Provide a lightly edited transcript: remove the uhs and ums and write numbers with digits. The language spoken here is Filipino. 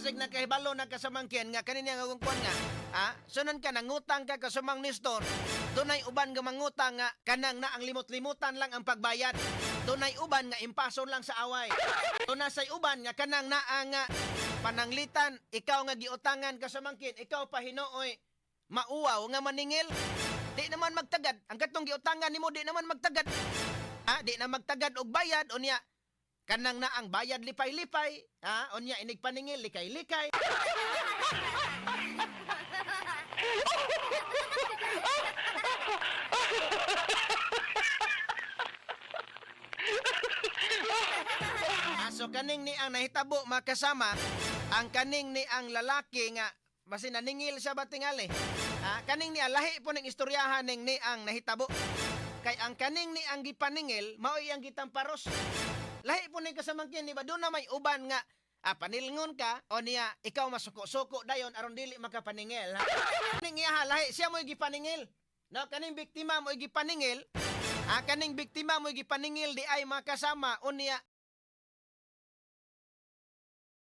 Sig nakahibalo na kasamangkin nga kanina nga kung nga, sunan ka nangutang ka kasumang Nestor. Dunay uban nga mangutang nga kanang na ang limot-limutan lang ang pagbayad. Dunay uban nga impason lang sa away. Dunay uban nga kanang na ang pananglitan, ikaw nga giutangan kasamangkin, ikaw pa hinooy mauwaw nga maningil. Di naman magtagad. Ang katong giutangan nimo di naman magtagad. Di na magtagad og bayad unya. Kanang na ang bayad lipay-lipay. Unya inig paningil likay-likay. So kaning ni ang nahitabo makasama, ang kaning ni ang lalaki nga basi naningil sa batingali. Kaning ni lahi po ng istoryahan ning ni ang nahitabo. Kay ang kaning ni ang gipaningil mao iyang gitamparos. Lahi po ning kasamangkin ni ba doon na may uban nga panilngon ka o niya ikaw masuko-suko dayon aron dili makapaningil. Kaning iya lahi siya mo gipaningil. No kaning biktima mo gipaningil. Kaning biktima mo gipaningil di ay makasama unya